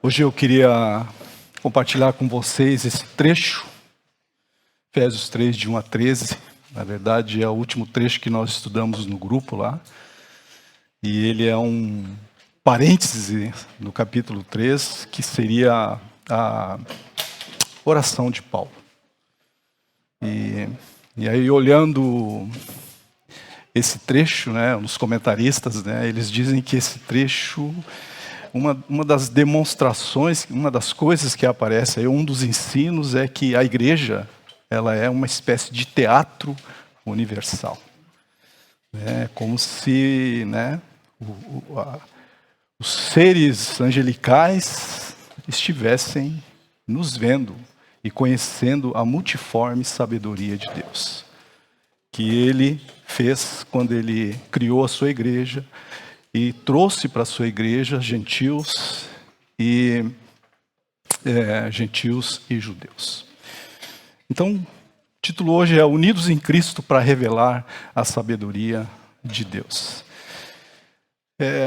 Hoje eu queria compartilhar com vocês esse trecho, Efésios 3, de 1 a 13. Na verdade, é o último trecho que nós estudamos no grupo lá. E ele é um parêntese no capítulo 3, que seria a oração de Paulo. E aí, olhando esse trecho, os comentaristas, eles dizem que esse trecho... Uma das demonstrações, uma das coisas que aparece aí, um dos ensinos é que a igreja, ela é uma espécie de teatro universal. É como se os seres angelicais estivessem nos vendo e conhecendo a multiforme sabedoria de Deus, que Ele fez quando Ele criou a sua igreja, e trouxe para a sua igreja gentios e judeus. Então, o título hoje é Unidos em Cristo para revelar a sabedoria de Deus.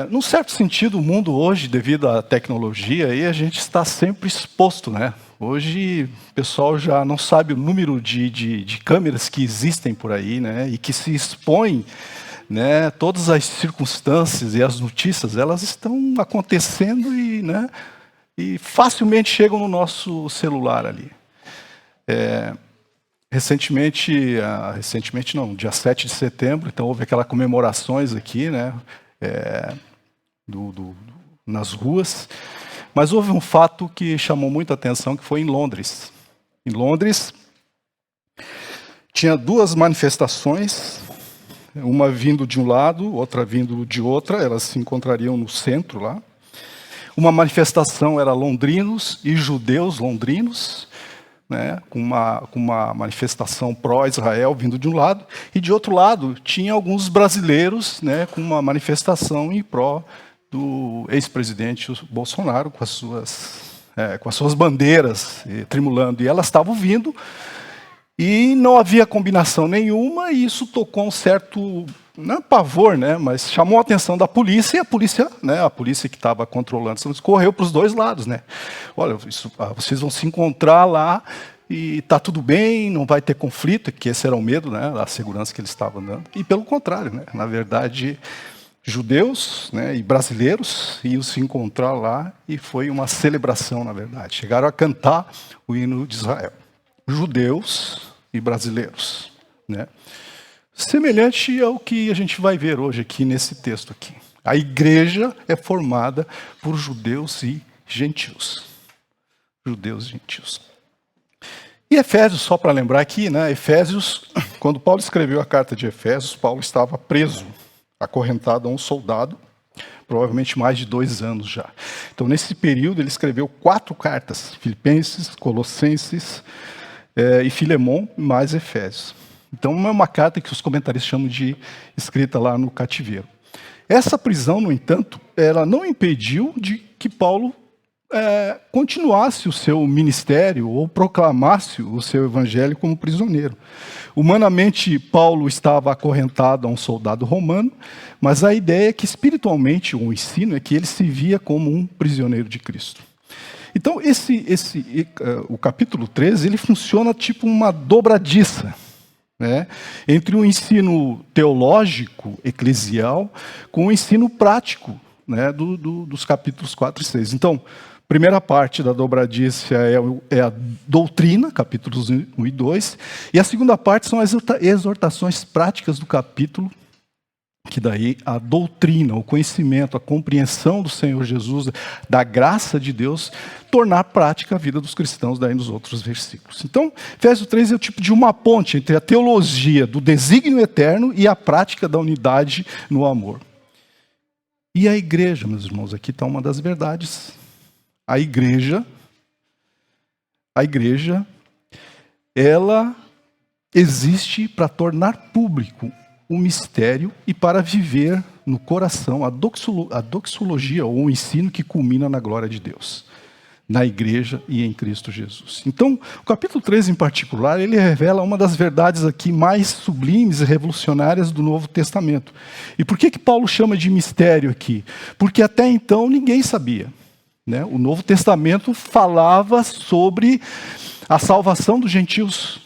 Num certo sentido, o mundo hoje, devido à tecnologia, aí a gente está sempre exposto, Hoje, o pessoal já não sabe o número de câmeras que existem por aí, e que se expõem. Todas as circunstâncias e as notícias, elas estão acontecendo e facilmente chegam no nosso celular ali. Recentemente não, dia 7 de setembro, então houve aquelas comemorações aqui, nas ruas, mas houve um fato que chamou muita atenção, que foi em Londres. Em Londres, tinha duas manifestações, uma vindo de um lado, outra vindo de outra, elas se encontrariam no centro lá. Uma manifestação era londrinos e judeus londrinos, com uma manifestação pró-Israel vindo de um lado, e de outro lado tinha alguns brasileiros, com uma manifestação em pró do ex-presidente Bolsonaro, com as suas bandeiras tremulando, e elas estavam vindo. E não havia combinação nenhuma, e isso tocou um certo, não é pavor, mas chamou a atenção da polícia, e a polícia que estava controlando, correu para os dois lados. Olha, vocês vão se encontrar lá, e está tudo bem, não vai ter conflito, que esse era o medo, a segurança que eles estavam dando. E pelo contrário, na verdade, judeus e brasileiros iam se encontrar lá, e foi uma celebração, na verdade. Chegaram a cantar o hino de Israel. Judeus e brasileiros, Semelhante ao que a gente vai ver hoje aqui nesse texto aqui. A igreja é formada por judeus e gentios. Judeus e gentios. E Efésios, só para lembrar aqui, Efésios, quando Paulo escreveu a carta de Efésios, Paulo estava preso, acorrentado a um soldado, provavelmente mais de 2 anos já. Então, nesse período, ele escreveu 4 cartas, Filipenses, Colossenses, e Filemon, mais Efésios. Então, é uma carta que os comentaristas chamam de escrita lá no cativeiro. Essa prisão, no entanto, ela não impediu de que Paulo continuasse o seu ministério ou proclamasse o seu evangelho como prisioneiro. Humanamente, Paulo estava acorrentado a um soldado romano, mas a ideia é que espiritualmente, o ensino é que ele se via como um prisioneiro de Cristo. Então, o capítulo 13, ele funciona tipo uma dobradiça, entre o ensino teológico, eclesial, com o ensino prático, dos capítulos 4 e 6. Então, primeira parte da dobradiça é a doutrina, capítulos 1 e 2, e a segunda parte são as exortações práticas do capítulo, que daí a doutrina, o conhecimento, a compreensão do Senhor Jesus, da graça de Deus, tornar prática a vida dos cristãos daí nos outros versículos. Então, Efésios 3 é o tipo de uma ponte entre a teologia do desígnio eterno e a prática da unidade no amor. E a igreja, meus irmãos, aqui está uma das verdades. A igreja, ela existe para tornar público o mistério e para viver no coração a doxologia, ou o ensino que culmina na glória de Deus, na igreja e em Cristo Jesus. Então, o capítulo 13 em particular, ele revela uma das verdades aqui mais sublimes e revolucionárias do Novo Testamento. E por que Paulo chama de mistério aqui? Porque até então ninguém sabia. né? O Novo Testamento falava sobre a salvação dos gentios,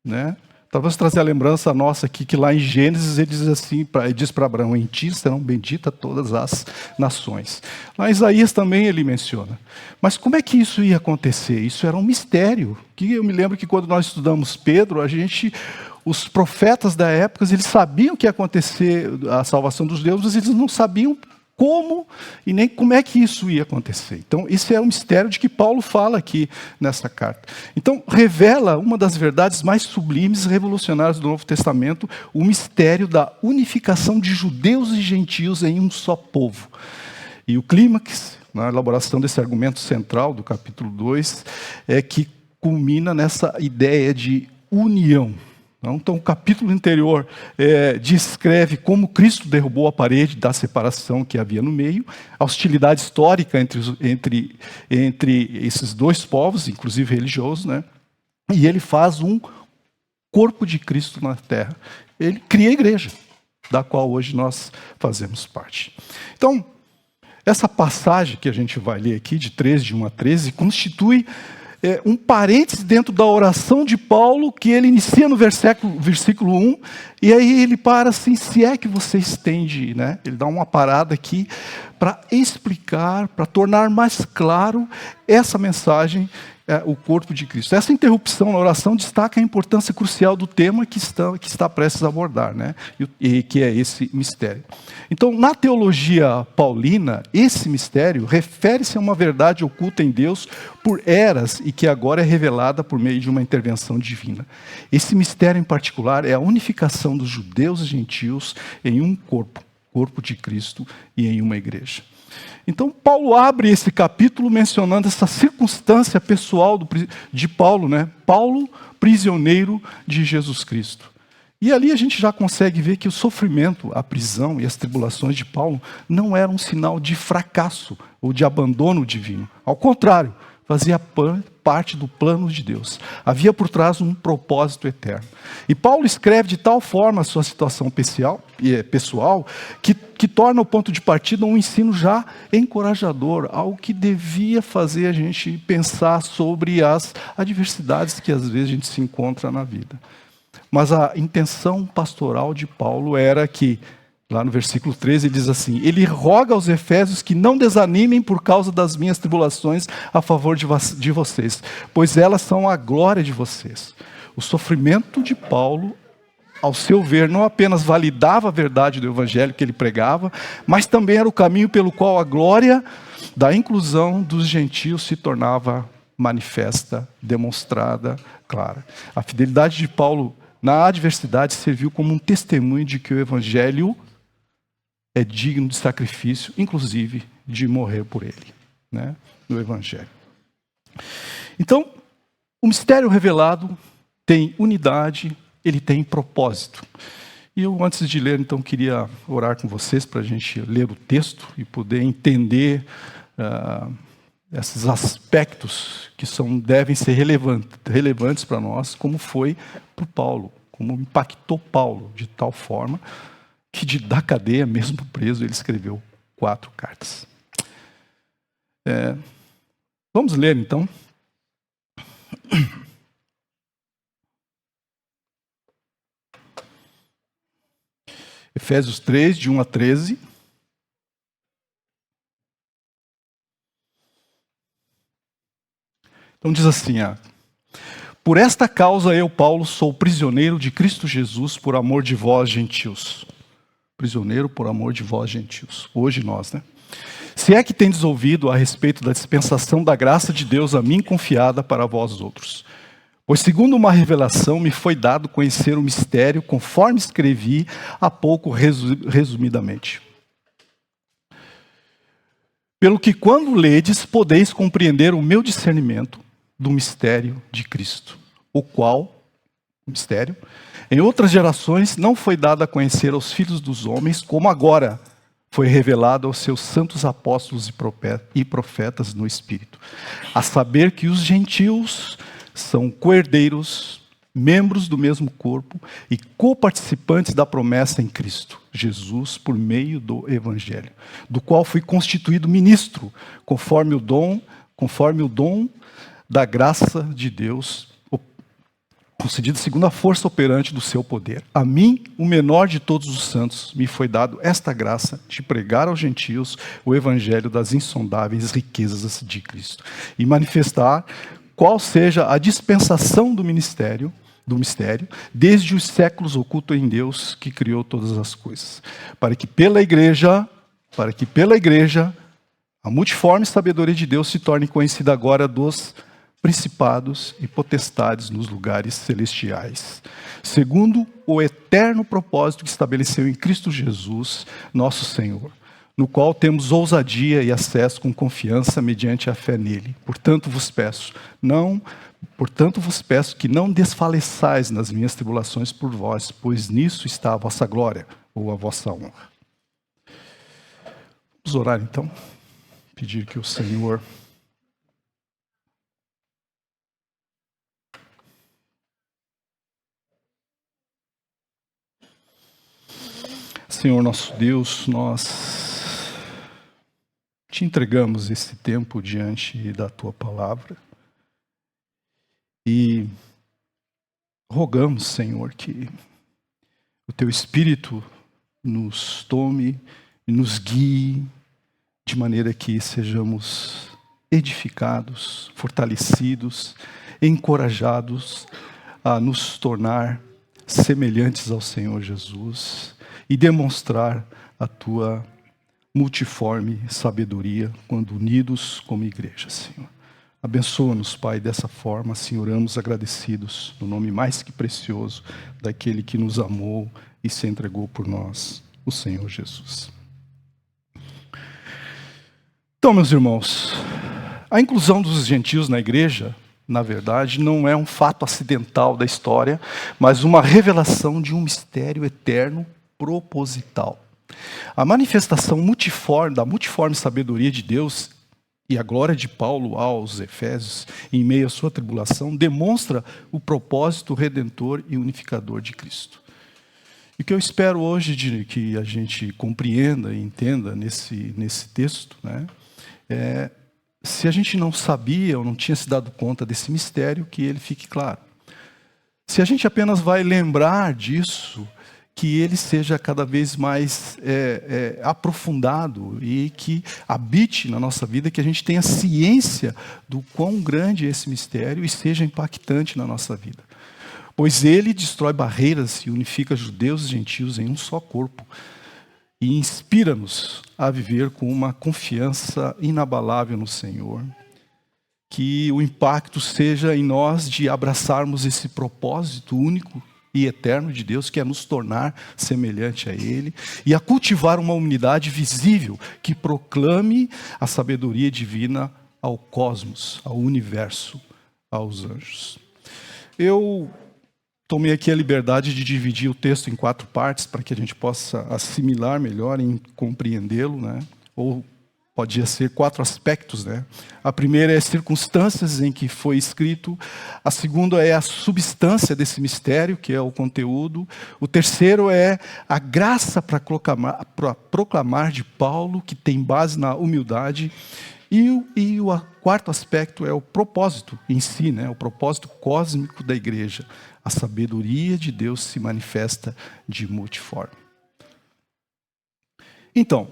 né? Talvez trazer a lembrança nossa aqui, que lá em Gênesis ele diz assim, ele diz para Abraão: em ti serão benditas todas as nações. Lá em Isaías também ele menciona. Mas como é que isso ia acontecer? Isso era um mistério. Que eu me lembro que quando nós estudamos Pedro, os profetas da época, eles sabiam que ia acontecer a salvação dos deuses, mas eles não sabiam como e nem como é que isso ia acontecer. Então, esse é o mistério de que Paulo fala aqui nessa carta. Então, revela uma das verdades mais sublimes e revolucionárias do Novo Testamento, o mistério da unificação de judeus e gentios em um só povo. E o clímax, na elaboração desse argumento central do capítulo 2, é que culmina nessa ideia de união. Então, o capítulo anterior descreve como Cristo derrubou a parede da separação que havia no meio, a hostilidade histórica entre esses dois povos, inclusive religiosos, né? E ele faz um corpo de Cristo na terra. Ele cria a igreja, da qual hoje nós fazemos parte. Então, essa passagem que a gente vai ler aqui, de 1 a 13, constitui um parênteses dentro da oração de Paulo, que ele inicia no versículo 1, e aí ele para assim: se é que você estende, né? Ele dá uma parada aqui para explicar, para tornar mais claro essa mensagem, o corpo de Cristo. Essa interrupção na oração destaca a importância crucial do tema que está prestes a abordar, né? E que é esse mistério. Então, na teologia paulina, esse mistério refere-se a uma verdade oculta em Deus por eras e que agora é revelada por meio de uma intervenção divina. Esse mistério em particular é a unificação dos judeus e gentios em um corpo de Cristo e em uma igreja. Então, Paulo abre esse capítulo mencionando essa circunstância pessoal de Paulo, né? Paulo, prisioneiro de Jesus Cristo. E ali a gente já consegue ver que o sofrimento, a prisão e as tribulações de Paulo não eram um sinal de fracasso ou de abandono divino. Ao contrário, fazia parte do plano de Deus. Havia por trás um propósito eterno. E Paulo escreve de tal forma a sua situação pessoal que torna o ponto de partida um ensino já encorajador, algo que devia fazer a gente pensar sobre as adversidades que às vezes a gente se encontra na vida. Mas a intenção pastoral de Paulo era que, lá no versículo 13, ele diz assim: ele roga aos efésios que não desanimem por causa das minhas tribulações a favor de vocês, pois elas são a glória de vocês. O sofrimento de Paulo, ao seu ver, não apenas validava a verdade do evangelho que ele pregava, mas também era o caminho pelo qual a glória da inclusão dos gentios se tornava manifesta, demonstrada, clara. A fidelidade de Paulo na adversidade serviu como um testemunho de que o evangelho é digno de sacrifício, inclusive de morrer por ele, né? No evangelho. Então, o mistério revelado tem unidade, ele tem propósito. E eu, antes de ler, então, queria orar com vocês para a gente ler o texto e poder entender esses aspectos que devem ser relevantes para nós, como foi para Paulo, como impactou Paulo de tal forma que da cadeia, mesmo preso, ele escreveu 4 cartas. Vamos ler então. Efésios 3, de 1 a 13. Então diz assim: por esta causa eu, Paulo, sou prisioneiro de Cristo Jesus por amor de vós, gentios. Prisioneiro por amor de vós, gentios. Hoje nós, né? Se é que tendes ouvido a respeito da dispensação da graça de Deus a mim confiada para vós outros. Pois segundo uma revelação me foi dado conhecer o mistério, conforme escrevi há pouco resumidamente. Pelo que quando ledes, podeis compreender o meu discernimento do mistério de Cristo, o qual, mistério, em outras gerações não foi dado a conhecer aos filhos dos homens, como agora foi revelado aos seus santos apóstolos e profetas no Espírito. A saber que os gentios são coerdeiros, membros do mesmo corpo e coparticipantes da promessa em Cristo, Jesus por meio do Evangelho, do qual fui constituído ministro, conforme o dom da graça de Deus, concedido segundo a força operante do seu poder. A mim, o menor de todos os santos, me foi dado esta graça de pregar aos gentios o evangelho das insondáveis riquezas de Cristo e manifestar qual seja a dispensação do mistério, desde os séculos oculto em Deus que criou todas as coisas, para que pela igreja, a multiforme sabedoria de Deus se torne conhecida agora dos principados e potestades nos lugares celestiais, segundo o eterno propósito que estabeleceu em Cristo Jesus, nosso Senhor, no qual temos ousadia e acesso com confiança mediante a fé nele. Portanto vos peço que não desfaleçais nas minhas tribulações por vós, pois nisso está a vossa glória ou a vossa honra. Vamos orar então, pedir que o Senhor Senhor nosso Deus, nós te entregamos esse tempo diante da Tua Palavra e rogamos, Senhor, que o Teu Espírito nos tome e nos guie de maneira que sejamos edificados, fortalecidos, encorajados a nos tornar semelhantes ao Senhor Jesus e demonstrar a Tua multiforme sabedoria quando unidos como igreja, Senhor. Abençoa-nos, Pai, dessa forma, assim oramos agradecidos, no nome mais que precioso daquele que nos amou e se entregou por nós, o Senhor Jesus. Então, meus irmãos, a inclusão dos gentios na igreja, na verdade, não é um fato acidental da história, mas uma revelação de um mistério eterno proposital. A manifestação da multiforme sabedoria de Deus e a glória de Paulo aos Efésios, em meio à sua tribulação, demonstra o propósito redentor e unificador de Cristo. E o que eu espero hoje que a gente compreenda e entenda nesse texto, né, se a gente não sabia ou não tinha se dado conta desse mistério, que ele fique claro. Se a gente apenas vai lembrar disso, que ele seja cada vez mais aprofundado e que habite na nossa vida, que a gente tenha ciência do quão grande é esse mistério e seja impactante na nossa vida. Pois ele destrói barreiras e unifica judeus e gentios em um só corpo e inspira-nos a viver com uma confiança inabalável no Senhor. Que o impacto seja em nós de abraçarmos esse propósito único e eterno de Deus, que é nos tornar semelhante a Ele, e a cultivar uma unidade visível que proclame a sabedoria divina ao cosmos, ao universo, aos anjos. Eu tomei aqui a liberdade de dividir o texto em 4 partes, para que a gente possa assimilar melhor e compreendê-lo, né? Ou podia ser 4 aspectos, né? A primeira é as circunstâncias em que foi escrito. A segunda é a substância desse mistério, que é o conteúdo. O terceiro é a graça para proclamar de Paulo, que tem base na humildade. E o quarto aspecto é o propósito em si, né? O propósito cósmico da igreja. A sabedoria de Deus se manifesta de multiforme. Então,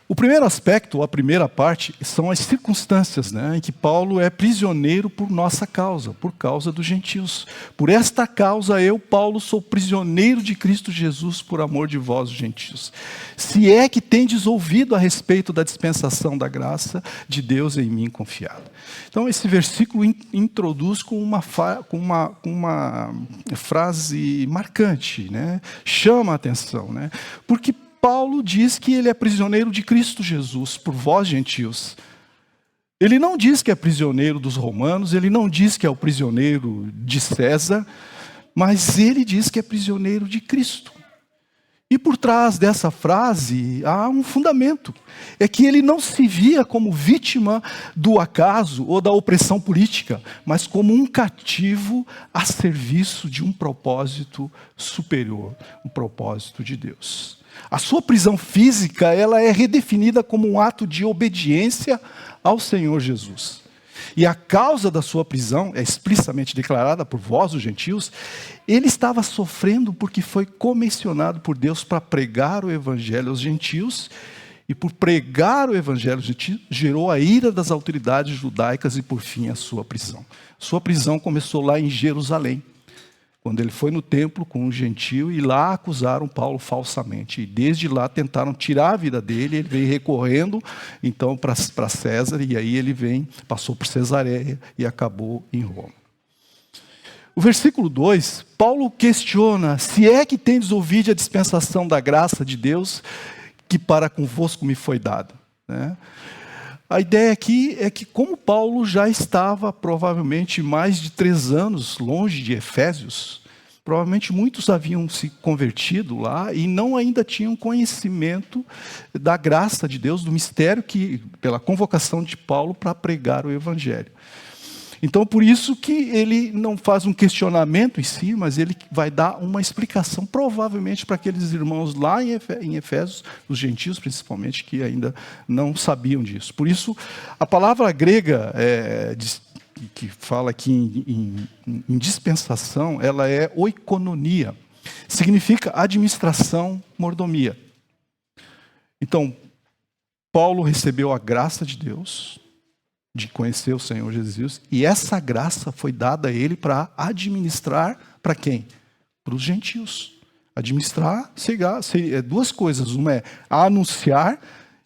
o primeiro aspecto, a primeira parte, são as circunstâncias, né, em que Paulo é prisioneiro por nossa causa, por causa dos gentios. Por esta causa eu, Paulo, sou prisioneiro de Cristo Jesus por amor de vós, os gentios. Se é que tendes ouvido a respeito da dispensação da graça de Deus em mim confiado. Então esse versículo introduz com uma frase marcante, né, chama a atenção, né, porque Paulo diz que ele é prisioneiro de Cristo Jesus, por vós gentios. Ele não diz que é prisioneiro dos romanos, ele não diz que é o prisioneiro de César, mas ele diz que é prisioneiro de Cristo. E por trás dessa frase há um fundamento. É que ele não se via como vítima do acaso ou da opressão política, mas como um cativo a serviço de um propósito superior, um propósito de Deus. A sua prisão física, ela é redefinida como um ato de obediência ao Senhor Jesus. E a causa da sua prisão é explicitamente declarada por vós, os gentios. Ele estava sofrendo porque foi comissionado por Deus para pregar o evangelho aos gentios, e por pregar o evangelho aos gentios, gerou a ira das autoridades judaicas e, por fim, a sua prisão. Sua prisão começou lá em Jerusalém, quando ele foi no templo com um gentio, e lá acusaram Paulo falsamente. E desde lá tentaram tirar a vida dele. Ele veio recorrendo então para César, e aí ele passou por Cesareia e acabou em Roma. O versículo 2, Paulo questiona: se é que tendes ouvido a dispensação da graça de Deus, que para convosco me foi dada. A ideia aqui é que, como Paulo já estava provavelmente mais de 3 anos longe de Efésios, provavelmente muitos haviam se convertido lá e não ainda tinham conhecimento da graça de Deus, do mistério pela convocação de Paulo para pregar o evangelho. Então, por isso que ele não faz um questionamento em si, mas ele vai dar uma explicação, provavelmente para aqueles irmãos lá em Efésios, os gentios principalmente, que ainda não sabiam disso. Por isso, a palavra grega que fala aqui em dispensação, ela é oikononia. Significa administração, mordomia. Então, Paulo recebeu a graça de Deus, de conhecer o Senhor Jesus, e essa graça foi dada a ele para administrar para quem? Para os gentios. Administrar é 2 coisas. Uma é anunciar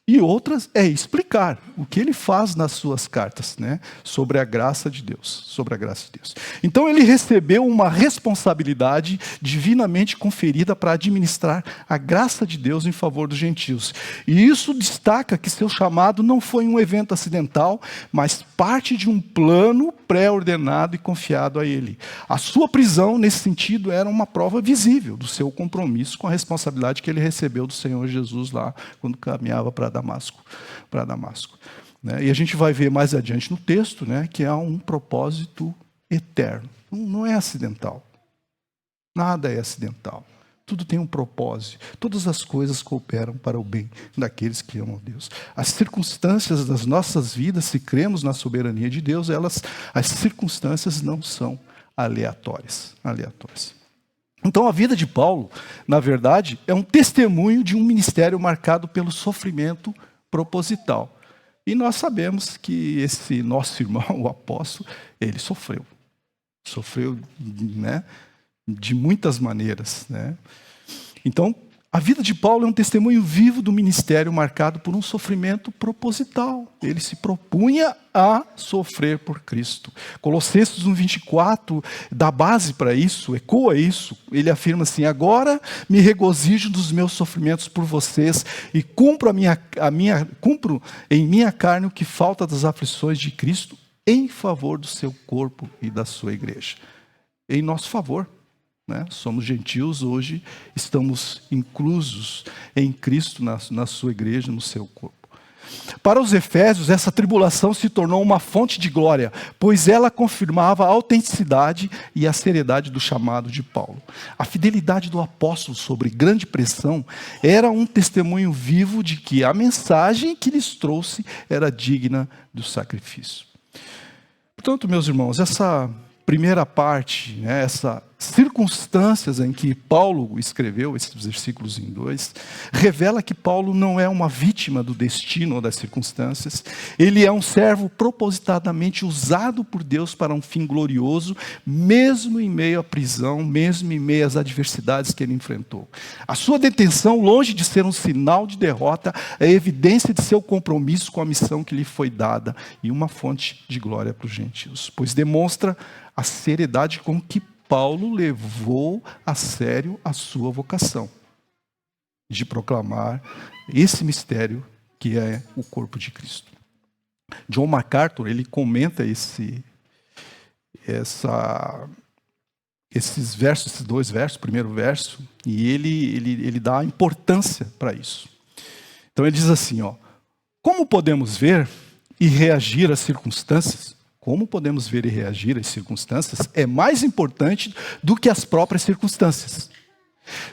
e outras é explicar o que ele faz nas suas cartas, sobre a graça de Deus, sobre a graça de Deus. Então ele recebeu uma responsabilidade divinamente conferida para administrar a graça de Deus em favor dos gentios. E isso destaca que seu chamado não foi um evento acidental, mas parte de um plano pré-ordenado e confiado a ele. A sua prisão, nesse sentido, era uma prova visível do seu compromisso com a responsabilidade que ele recebeu do Senhor Jesus lá, quando caminhava para Damasco. E a gente vai ver mais adiante no texto, que há um propósito eterno. Não é acidental. Nada é acidental. Tudo tem um propósito. Todas as coisas cooperam para o bem daqueles que amam a Deus. As circunstâncias das nossas vidas, se cremos na soberania de Deus, as circunstâncias não são aleatórias. Então a vida de Paulo, na verdade, é um testemunho de um ministério marcado pelo sofrimento proposital. E nós sabemos que esse nosso irmão, o apóstolo, ele sofreu. Sofreu, de muitas maneiras. Então, a vida de Paulo é um testemunho vivo do ministério marcado por um sofrimento proposital. Ele se propunha a sofrer por Cristo. Colossenses 1:24 dá base para isso, ecoa isso. Ele afirma assim: agora me regozijo dos meus sofrimentos por vocês e cumpro em minha carne o que falta das aflições de Cristo em favor do seu corpo e da sua igreja. Em nosso favor. Somos gentios hoje, estamos inclusos em Cristo, na sua igreja, no seu corpo. Para os efésios, essa tribulação se tornou uma fonte de glória, pois ela confirmava a autenticidade e a seriedade do chamado de Paulo. A fidelidade do apóstolo sobre grande pressão era um testemunho vivo de que a mensagem que lhes trouxe era digna do sacrifício. Portanto, meus irmãos, essa primeira parte, essas circunstâncias em que Paulo escreveu esses versículos em 2, revela que Paulo não é uma vítima do destino ou das circunstâncias. Ele é um servo propositadamente usado por Deus para um fim glorioso, mesmo em meio à prisão, mesmo em meio às adversidades que ele enfrentou. A sua detenção, longe de ser um sinal de derrota, é evidência de seu compromisso com a missão que lhe foi dada e uma fonte de glória para os gentios, pois demonstra a seriedade com que Paulo levou a sério a sua vocação de proclamar esse mistério que é o corpo de Cristo. John MacArthur, ele comenta esses versos, esses dois versos, o primeiro verso, e ele dá importância para isso. Então ele diz assim, ó, como podemos ver e reagir às circunstâncias? Como podemos ver e reagir às circunstâncias é mais importante do que as próprias circunstâncias.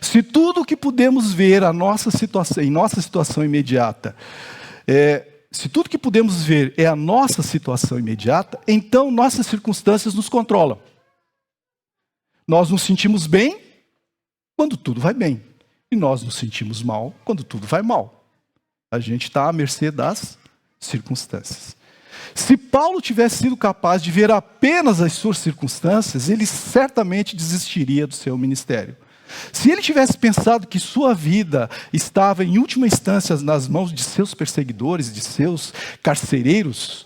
Se tudo o que podemos ver em nossa situação imediata, se tudo que podemos ver é a nossa situação imediata, então nossas circunstâncias nos controlam. Nós nos sentimos bem quando tudo vai bem. E nós nos sentimos mal quando tudo vai mal. A gente está à mercê das circunstâncias. Se Paulo tivesse sido capaz de ver apenas as suas circunstâncias, ele certamente desistiria do seu ministério. Se ele tivesse pensado que sua vida estava, em última instância, nas mãos de seus perseguidores, de seus carcereiros,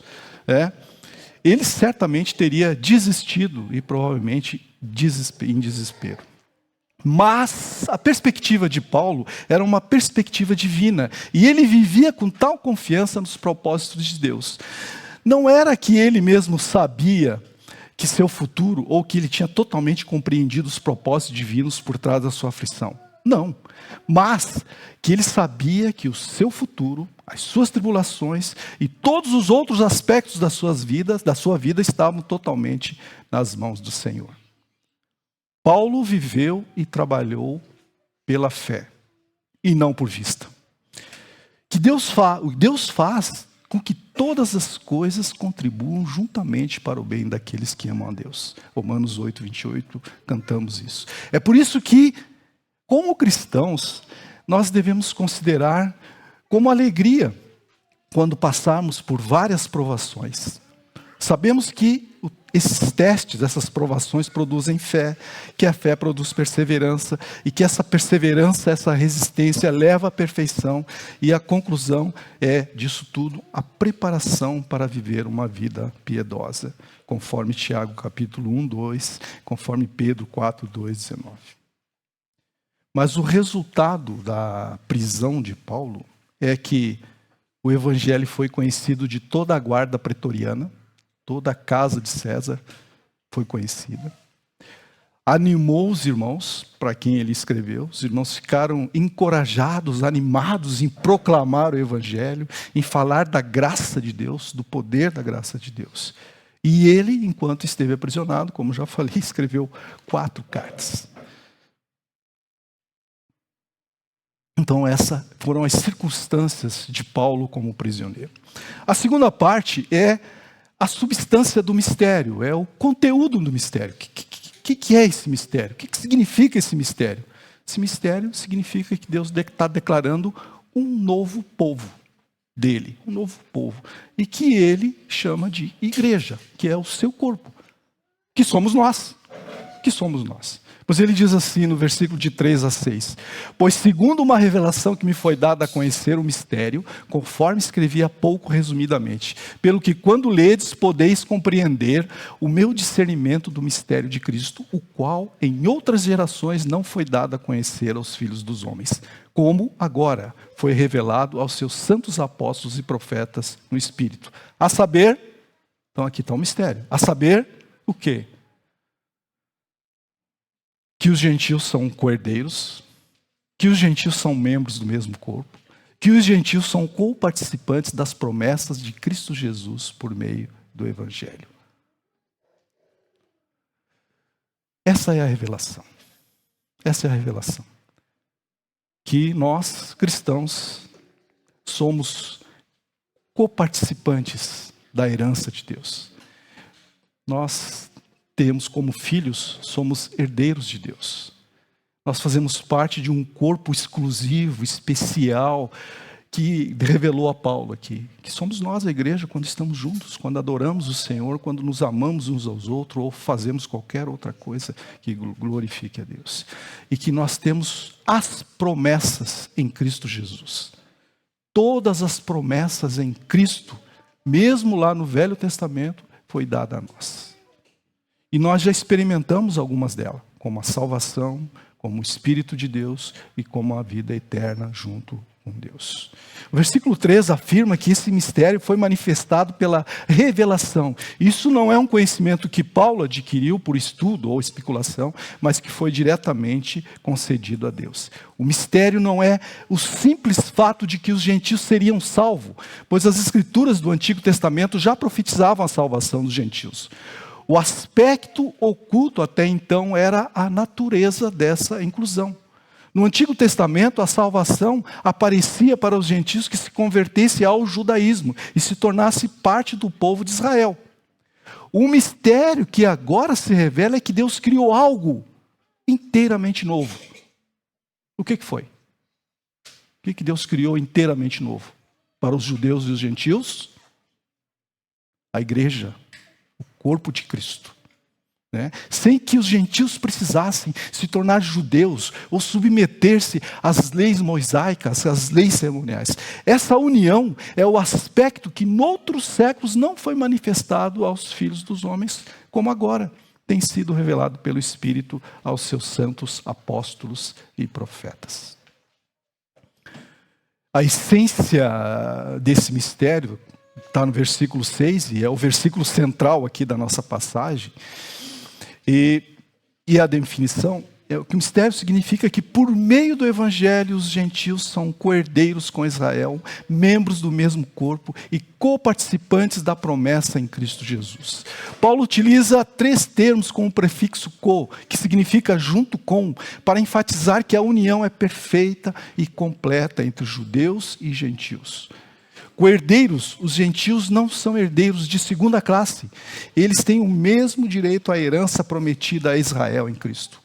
ele certamente teria desistido e provavelmente em desespero. Mas a perspectiva de Paulo era uma perspectiva divina, e ele vivia com tal confiança nos propósitos de Deus. Não era que ele mesmo sabia que seu futuro, ou que ele tinha totalmente compreendido os propósitos divinos por trás da sua aflição. Não. Mas que ele sabia que o seu futuro, as suas tribulações e todos os outros aspectos da sua vida estavam totalmente nas mãos do Senhor. Paulo viveu e trabalhou pela fé e não por vista. Que Deus faz com que todas as coisas contribuam juntamente para o bem daqueles que amam a Deus. Romanos 8, 28, cantamos isso. É por isso que, como cristãos, nós devemos considerar como alegria quando passarmos por várias provações. Sabemos que esses testes, essas provações produzem fé, que a fé produz perseverança, e que essa perseverança, essa resistência leva à perfeição, e a conclusão disso tudo, a preparação para viver uma vida piedosa, conforme Tiago capítulo 1, 2, conforme Pedro 4, 2, 19. Mas o resultado da prisão de Paulo é que o evangelho foi conhecido de toda a guarda pretoriana, toda a casa de César foi conhecida. Animou os irmãos, para quem ele escreveu. Os irmãos ficaram encorajados, animados em proclamar o evangelho, em falar da graça de Deus, do poder da graça de Deus. E ele, enquanto esteve aprisionado, como já falei, escreveu 4 cartas. Então, essas foram as circunstâncias de Paulo como prisioneiro. A segunda parte é a substância do mistério, é o conteúdo do mistério. O que é esse mistério? O que significa esse mistério? Esse mistério significa que Deus está declarando um novo povo dele, um novo povo. E que ele chama de igreja, que é o seu corpo, que somos nós. Que somos nós. Pois ele diz assim no versículo de 3 a 6. Pois segundo uma revelação que me foi dada a conhecer o mistério, conforme escrevi há pouco resumidamente, pelo que quando ledes podeis compreender o meu discernimento do mistério de Cristo, o qual em outras gerações não foi dado a conhecer aos filhos dos homens, como agora foi revelado aos seus santos apóstolos e profetas no Espírito. A saber, então aqui está o mistério, a saber o quê? Que os gentios são coerdeiros, que os gentios são membros do mesmo corpo, que os gentios são co-participantes das promessas de Cristo Jesus por meio do Evangelho. Essa é a revelação. Essa é a revelação. Que nós, cristãos, somos co-participantes da herança de Deus. Nós temos como filhos, somos herdeiros de Deus. Nós fazemos parte de um corpo exclusivo, especial, que revelou a Paulo aqui. Que somos nós, a igreja, quando estamos juntos, quando adoramos o Senhor, quando nos amamos uns aos outros, ou fazemos qualquer outra coisa que glorifique a Deus. E que nós temos as promessas em Cristo Jesus. Todas as promessas em Cristo, mesmo lá no Velho Testamento, foi dada a nós. E nós já experimentamos algumas delas, como a salvação, como o Espírito de Deus e como a vida eterna junto com Deus. O versículo 3 afirma que esse mistério foi manifestado pela revelação. Isso não é um conhecimento que Paulo adquiriu por estudo ou especulação, mas que foi diretamente concedido a Deus. O mistério não é o simples fato de que os gentios seriam salvos, pois as escrituras do Antigo Testamento já profetizavam a salvação dos gentios. O aspecto oculto até então era a natureza dessa inclusão. No Antigo Testamento, a salvação aparecia para os gentios que se convertessem ao judaísmo e se tornasse parte do povo de Israel. O mistério que agora se revela é que Deus criou algo inteiramente novo. O que foi? O que Deus criou inteiramente novo? Para os judeus e os gentios? A igreja, o corpo de Cristo. Sem que os gentios precisassem se tornar judeus ou submeter-se às leis mosaicas, às leis cerimoniais. Essa união é o aspecto que noutros séculos não foi manifestado aos filhos dos homens, como agora tem sido revelado pelo Espírito aos seus santos apóstolos e profetas. A essência desse mistério está no versículo 6, e é o versículo central aqui da nossa passagem. E a definição é que o mistério significa que por meio do evangelho os gentios são coerdeiros com Israel, membros do mesmo corpo e coparticipantes da promessa em Cristo Jesus. Paulo utiliza 3 termos com o prefixo co, que significa junto com, para enfatizar que a união é perfeita e completa entre judeus e gentios. Coerdeiros, os gentios não são herdeiros de segunda classe. Eles têm o mesmo direito à herança prometida a Israel em Cristo.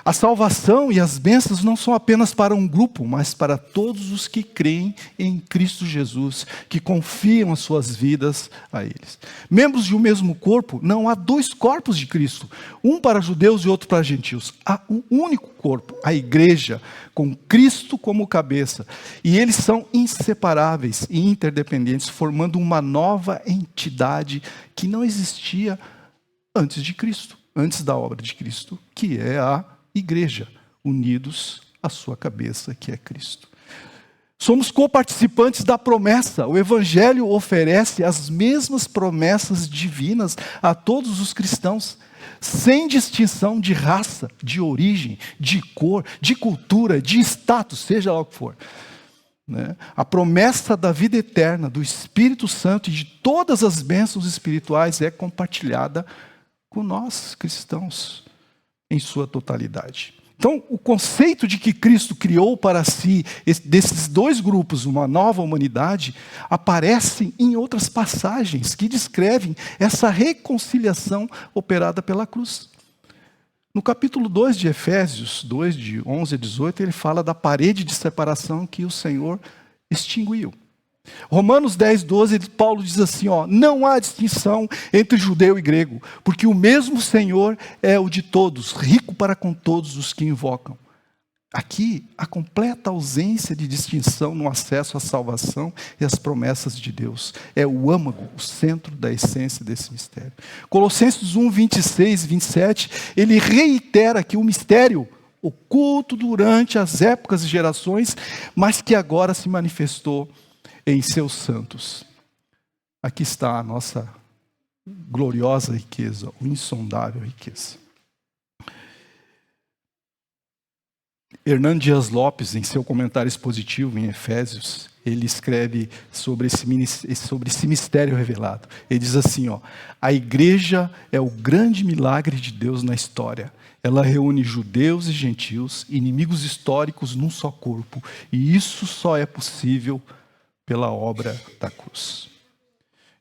A salvação e as bênçãos não são apenas para um grupo, mas para todos os que creem em Cristo Jesus, que confiam as suas vidas a eles. Membros de um mesmo corpo, não há 2 corpos de Cristo, um para judeus e outro para gentios. Há um único corpo, a igreja, com Cristo como cabeça. E eles são inseparáveis e interdependentes, formando uma nova entidade que não existia antes de Cristo, antes da obra de Cristo, que é a igreja, unidos à sua cabeça, que é Cristo. Somos coparticipantes da promessa. O Evangelho oferece as mesmas promessas divinas a todos os cristãos, sem distinção de raça, de origem, de cor, de cultura, de status, seja lá o que for. A promessa da vida eterna, do Espírito Santo e de todas as bênçãos espirituais é compartilhada com nós, cristãos, em sua totalidade. Então, o conceito de que Cristo criou para si, desses 2 grupos, uma nova humanidade, aparece em outras passagens que descrevem essa reconciliação operada pela cruz. No capítulo 2 de Efésios, 2, de 11 a 18, ele fala da parede de separação que o Senhor extinguiu. Romanos 10, 12, Paulo diz assim, não há distinção entre judeu e grego, porque o mesmo Senhor é o de todos, rico para com todos os que invocam. Aqui, a completa ausência de distinção no acesso à salvação e às promessas de Deus. É o âmago, o centro da essência desse mistério. Colossenses 1, 26, 27, ele reitera que o mistério oculto durante as épocas e gerações, mas que agora se manifestou em seus santos. Aqui está a nossa gloriosa riqueza, o insondável riqueza. Hernán Dias Lopes, em seu comentário expositivo em Efésios, ele escreve sobre esse mistério revelado. Ele diz assim, a igreja é o grande milagre de Deus na história. Ela reúne judeus e gentios, inimigos históricos num só corpo, e isso só é possível pela obra da cruz.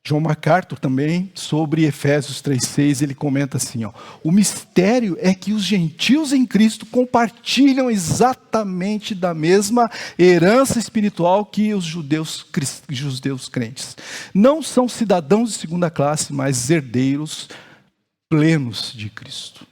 John MacArthur também, sobre Efésios 3,6, ele comenta assim, o mistério é que os gentios em Cristo compartilham exatamente da mesma herança espiritual que os judeus crentes. Não são cidadãos de segunda classe, mas herdeiros plenos de Cristo.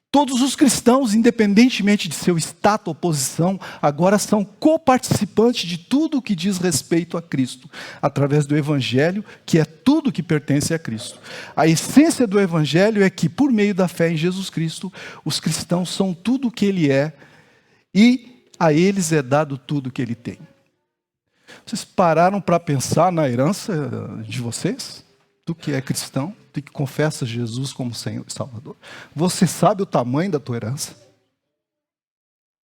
Todos os cristãos, independentemente de seu status ou posição, agora são coparticipantes de tudo o que diz respeito a Cristo, através do Evangelho, que é tudo que pertence a Cristo. A essência do Evangelho é que, por meio da fé em Jesus Cristo, os cristãos são tudo o que Ele é, e a eles é dado tudo que ele tem. Vocês pararam para pensar na herança de vocês? Tu que é cristão, tu que confessa Jesus como Senhor e Salvador. Você sabe o tamanho da tua herança?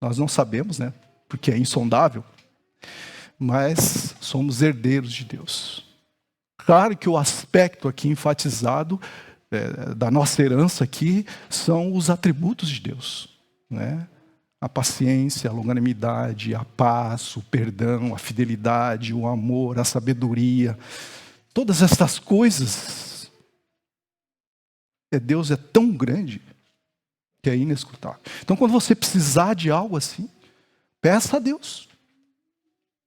Nós não sabemos, né? Porque é insondável. Mas somos herdeiros de Deus. Claro que o aspecto aqui enfatizado da nossa herança aqui são os atributos de Deus, né? A paciência, a longanimidade, a paz, o perdão, a fidelidade, o amor, a sabedoria. Todas estas coisas, Deus é tão grande que é inescrutável. Então, quando você precisar de algo assim, peça a Deus.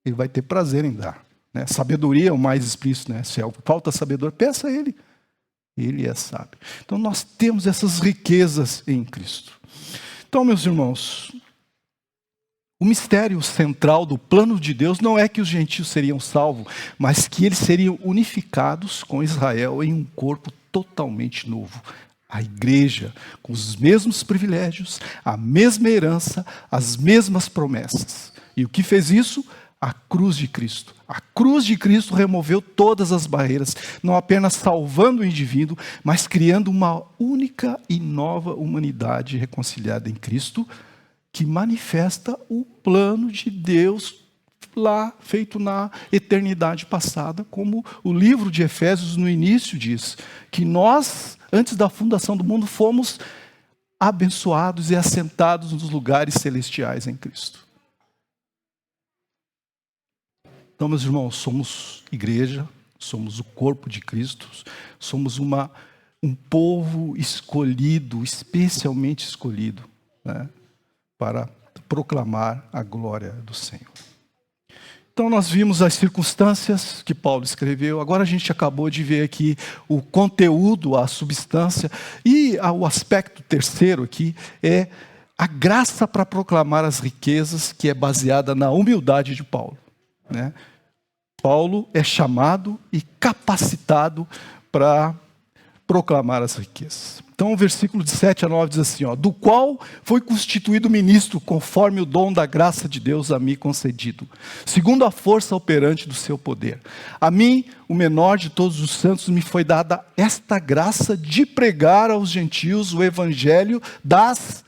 Ele vai ter prazer em dar, né? Sabedoria é o mais explícito, né? Se falta sabedoria, peça a Ele. Ele é sábio. Então, nós temos essas riquezas em Cristo. Então, meus irmãos, o mistério central do plano de Deus não é que os gentios seriam salvos, mas que eles seriam unificados com Israel em um corpo totalmente novo. A igreja, com os mesmos privilégios, a mesma herança, as mesmas promessas. E o que fez isso? A cruz de Cristo. A cruz de Cristo removeu todas as barreiras, não apenas salvando o indivíduo, mas criando uma única e nova humanidade reconciliada em Cristo, que manifesta o plano de Deus lá, feito na eternidade passada, como o livro de Efésios no início diz, que nós, antes da fundação do mundo, fomos abençoados e assentados nos lugares celestiais em Cristo. Então, meus irmãos, somos igreja, somos o corpo de Cristo, somos um povo escolhido, especialmente escolhido, né, para proclamar a glória do Senhor. Então, nós vimos as circunstâncias que Paulo escreveu. Agora a gente acabou de ver aqui o conteúdo, a substância. E o aspecto terceiro aqui é a graça para proclamar as riquezas, que é baseada na humildade de Paulo, né? Paulo é chamado e capacitado para proclamar as riquezas. Então o versículo de 7 a 9 diz assim, do qual foi constituído ministro conforme o dom da graça de Deus a mim concedido, segundo a força operante do seu poder. A mim, o menor de todos os santos, me foi dada esta graça de pregar aos gentios o evangelho das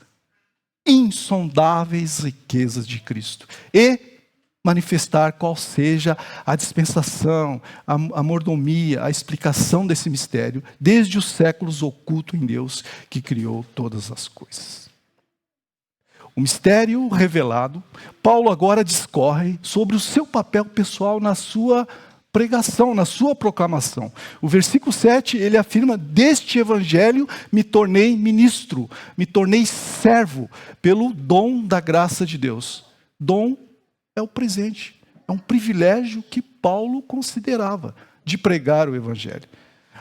insondáveis riquezas de Cristo e manifestar qual seja a dispensação, a mordomia, a explicação desse mistério, desde os séculos oculto em Deus, que criou todas as coisas. O mistério revelado, Paulo agora discorre sobre o seu papel pessoal na sua pregação, na sua proclamação. O versículo 7, ele afirma, deste evangelho me tornei ministro, me tornei servo, pelo dom da graça de Deus. Dom é o presente, é um privilégio que Paulo considerava de pregar o evangelho.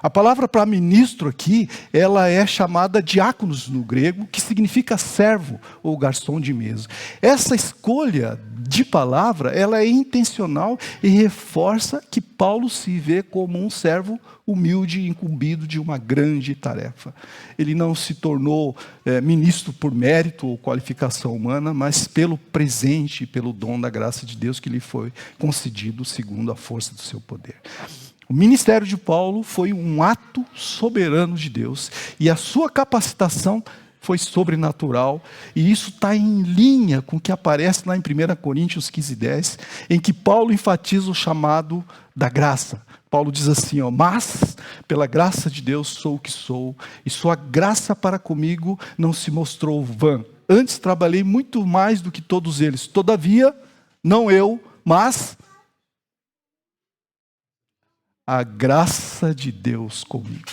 A palavra para ministro aqui, ela é chamada diáconos no grego, que significa servo ou garçom de mesa. Essa escolha de palavra, ela é intencional e reforça que Paulo se vê como um servo humilde e incumbido de uma grande tarefa. Ele não se tornou ministro por mérito ou qualificação humana, mas pelo presente e pelo dom da graça de Deus que lhe foi concedido segundo a força do seu poder. O ministério de Paulo foi um ato soberano de Deus e a sua capacitação foi sobrenatural, e isso está em linha com o que aparece lá em 1 Coríntios 15:10, em que Paulo enfatiza o chamado da graça. Paulo diz assim, mas pela graça de Deus sou o que sou, e sua graça para comigo não se mostrou vã. Antes trabalhei muito mais do que todos eles, todavia, não eu, mas a graça de Deus comigo.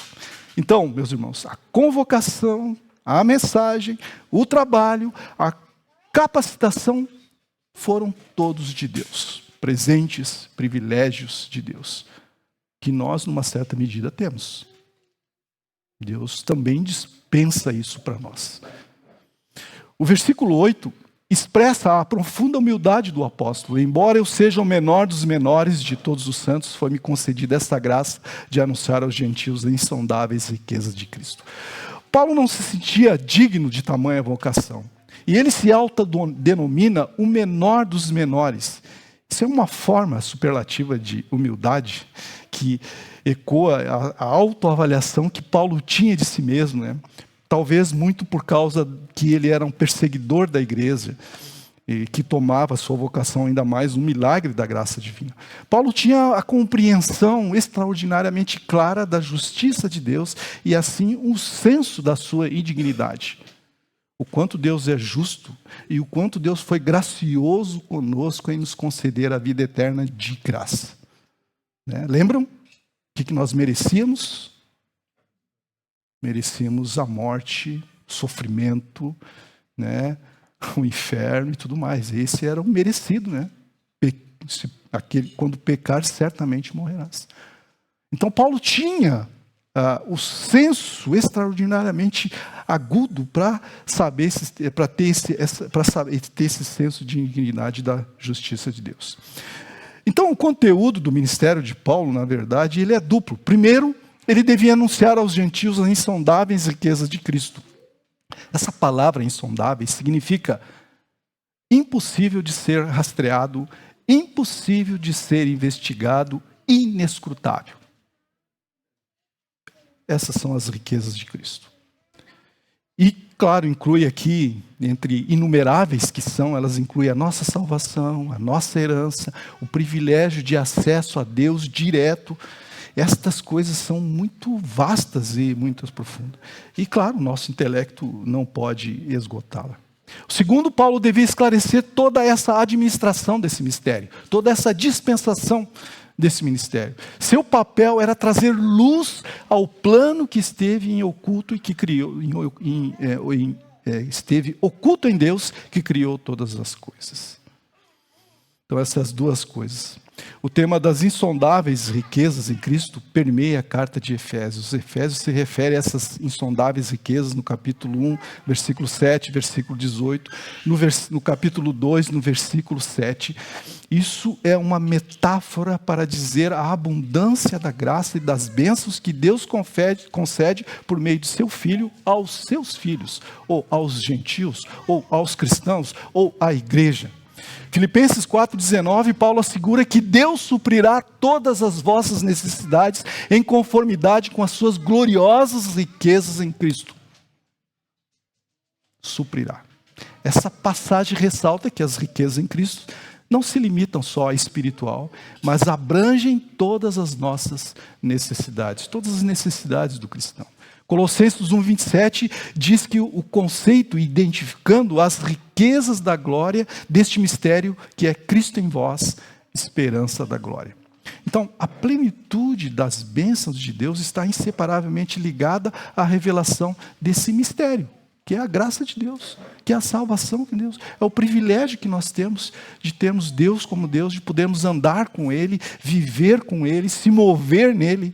Então, meus irmãos, a convocação, a mensagem, o trabalho, a capacitação foram todos de Deus. Presentes, privilégios de Deus, que nós, numa certa medida, temos. Deus também dispensa isso para nós. O versículo 8 expressa a profunda humildade do apóstolo. Embora eu seja o menor dos menores de todos os santos, foi-me concedida esta graça de anunciar aos gentios as insondáveis riquezas de Cristo. Paulo não se sentia digno de tamanha vocação. E ele se autodenomina o menor dos menores. Isso é uma forma superlativa de humildade que ecoa a autoavaliação que Paulo tinha de si mesmo, né? Talvez muito por causa que ele era um perseguidor da igreja e que tomava a sua vocação ainda mais um milagre da graça divina. Paulo tinha a compreensão extraordinariamente clara da justiça de Deus e assim um senso da sua indignidade. O quanto Deus é justo e o quanto Deus foi gracioso conosco em nos conceder a vida eterna de graça. Né? Lembram o que nós merecíamos? Merecíamos a morte, sofrimento, né? O inferno e tudo mais. Esse era o merecido, né? Quando pecar, certamente morrerás. Então Paulo tinha o senso extraordinariamente agudo para saber, para ter esse senso de indignidade da justiça de Deus. Então o conteúdo do ministério de Paulo, na verdade, ele é duplo. Primeiro, ele devia anunciar aos gentios as insondáveis riquezas de Cristo. Essa palavra insondáveis significa impossível de ser rastreado, impossível de ser investigado, inescrutável. Essas são as riquezas de Cristo. E, claro, inclui aqui, entre inumeráveis que são, elas incluem a nossa salvação, a nossa herança, o privilégio de acesso a Deus direto. Estas coisas são muito vastas e muito profundas. E, claro, o nosso intelecto não pode esgotá-la. O segundo, Paulo devia esclarecer toda essa administração desse mistério, toda essa dispensação desse ministério. Seu papel era trazer luz ao plano que esteve em oculto e que criou, esteve oculto em Deus, que criou todas as coisas. Então, essas duas coisas. O tema das insondáveis riquezas em Cristo permeia a carta de Efésios. Efésios se refere a essas insondáveis riquezas no capítulo 1, versículo 7, versículo 18, no capítulo 2, no versículo 7. Isso é uma metáfora para dizer a abundância da graça e das bênçãos que Deus concede por meio de seu Filho aos seus filhos, ou aos gentios, ou aos cristãos, ou à igreja. Filipenses 4,19, Paulo assegura que Deus suprirá todas as vossas necessidades em conformidade com as suas gloriosas riquezas em Cristo. Suprirá. Essa passagem ressalta que as riquezas em Cristo não se limitam só à espiritual, mas abrangem todas as nossas necessidades, todas as necessidades do cristão. Colossenses 1,27 diz que o conceito, identificando as riquezas da glória deste mistério que é Cristo em vós, esperança da glória. Então, a plenitude das bênçãos de Deus está inseparavelmente ligada à revelação desse mistério, que é a graça de Deus, que é a salvação de Deus. É o privilégio que nós temos de termos Deus como Deus, de podermos andar com Ele, viver com Ele, se mover nele,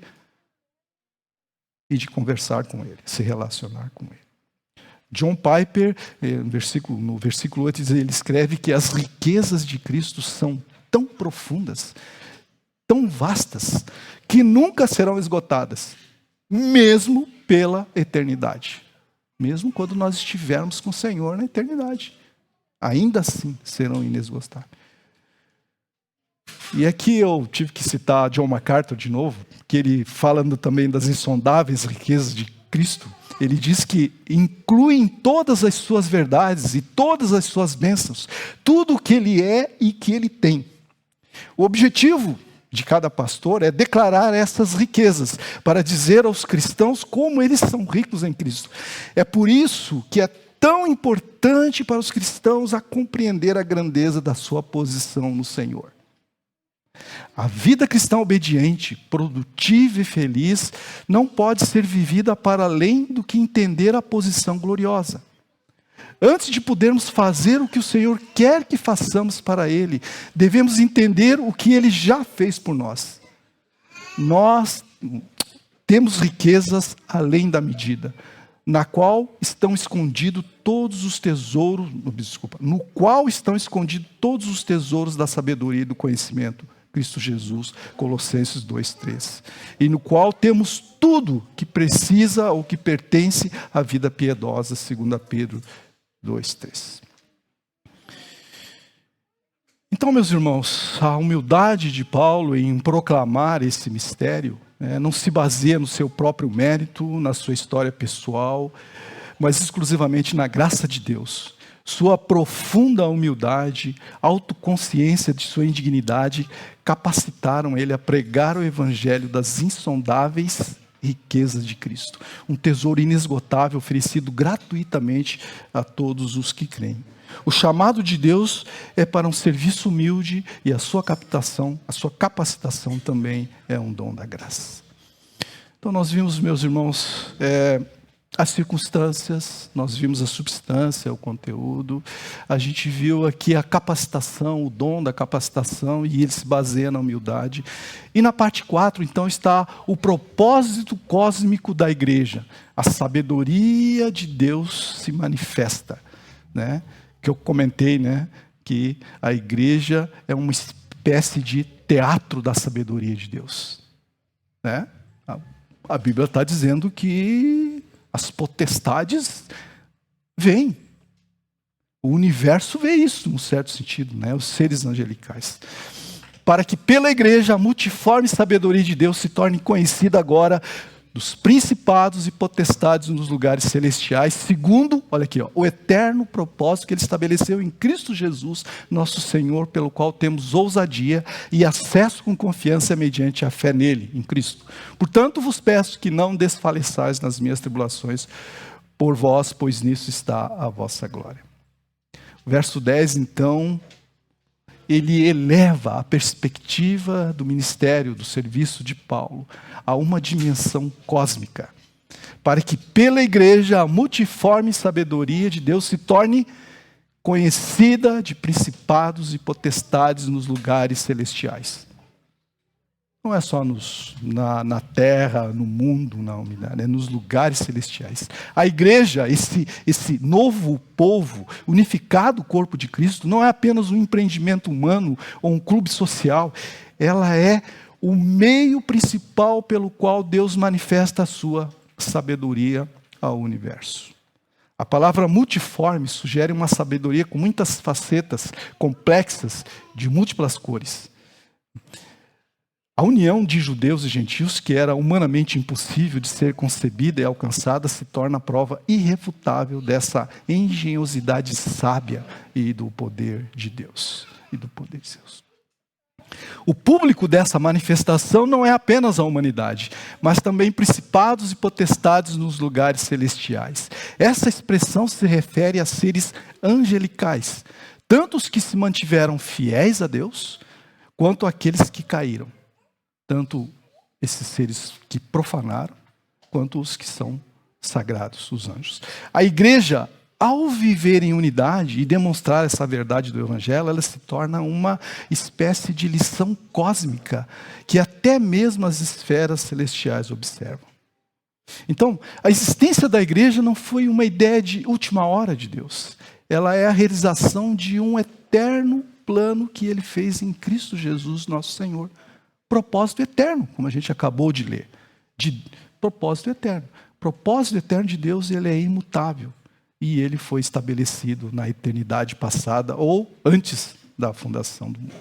e de conversar com Ele, se relacionar com Ele. John Piper, no versículo 8, ele escreve que as riquezas de Cristo são tão profundas, tão vastas, que nunca serão esgotadas, mesmo pela eternidade. Mesmo quando nós estivermos com o Senhor na eternidade. Ainda assim serão inesgotáveis. E aqui eu tive que citar John MacArthur de novo, que ele, falando também das insondáveis riquezas de Cristo, ele diz que inclui em todas as suas verdades e todas as suas bênçãos, tudo o que ele é e que ele tem. O objetivo de cada pastor é declarar essas riquezas, para dizer aos cristãos como eles são ricos em Cristo. É por isso que é tão importante para os cristãos a compreender a grandeza da sua posição no Senhor. A vida cristã obediente, produtiva e feliz não pode ser vivida para além do que entender a posição gloriosa. Antes de podermos fazer o que o Senhor quer que façamos para Ele, devemos entender o que Ele já fez por nós. Nós temos riquezas além da medida, na qual estão escondidos todos os tesouros, no qual estão escondidos todos os tesouros da sabedoria e do conhecimento. Cristo Jesus, Colossenses 2,3. E no qual temos tudo que precisa ou que pertence à vida piedosa, 2 Pedro 2,3. Então, meus irmãos, a humildade de Paulo em proclamar esse mistério não se baseia no seu próprio mérito, na sua história pessoal, mas exclusivamente na graça de Deus. Sua profunda humildade, autoconsciência de sua indignidade, capacitaram ele a pregar o evangelho das insondáveis riquezas de Cristo. Um tesouro inesgotável oferecido gratuitamente a todos os que creem. O chamado de Deus é para um serviço humilde e a sua capacitação também é um dom da graça. Então nós vimos, meus irmãos, as circunstâncias, nós vimos a substância, o conteúdo, a gente viu aqui a capacitação, o dom da capacitação, e ele se baseia na humildade. E na parte 4, então, está o propósito cósmico da igreja. A sabedoria de Deus se manifesta, né? Que eu comentei, né? Que a igreja é uma espécie de teatro da sabedoria de Deus, né? A Bíblia está dizendo que as potestades veem. O universo vê isso, num certo sentido, né? Os seres angelicais. Para que pela igreja a multiforme sabedoria de Deus se torne conhecida agora dos principados e potestades nos lugares celestiais, segundo, olha aqui, o eterno propósito que ele estabeleceu em Cristo Jesus, nosso Senhor, pelo qual temos ousadia e acesso com confiança mediante a fé nele, em Cristo. Portanto, vos peço que não desfaleçais nas minhas tribulações por vós, pois nisso está a vossa glória. Verso 10, então, ele eleva a perspectiva do ministério, do serviço de Paulo, a uma dimensão cósmica, para que pela igreja a multiforme sabedoria de Deus se torne conhecida de principados e potestades nos lugares celestiais. Não é só na terra, no mundo, na humanidade, é nos lugares celestiais. A igreja, esse novo povo, unificado corpo de Cristo, não é apenas um empreendimento humano ou um clube social. Ela é o meio principal pelo qual Deus manifesta a sua sabedoria ao universo. A palavra multiforme sugere uma sabedoria com muitas facetas complexas, de múltiplas cores. A união de judeus e gentios, que era humanamente impossível de ser concebida e alcançada, se torna a prova irrefutável dessa engenhosidade sábia e do poder de Deus. O público dessa manifestação não é apenas a humanidade, mas também principados e potestades nos lugares celestiais. Essa expressão se refere a seres angelicais, tanto os que se mantiveram fiéis a Deus, quanto aqueles que caíram. Tanto esses seres que profanaram, quanto os que são sagrados, os anjos. A igreja, ao viver em unidade e demonstrar essa verdade do Evangelho, ela se torna uma espécie de lição cósmica, que até mesmo as esferas celestiais observam. Então, a existência da igreja não foi uma ideia de última hora de Deus. Ela é a realização de um eterno plano que Ele fez em Cristo Jesus, nosso Senhor. Propósito eterno, como a gente acabou de ler. De propósito eterno. Propósito eterno de Deus, ele é imutável. E ele foi estabelecido na eternidade passada ou antes da fundação do mundo.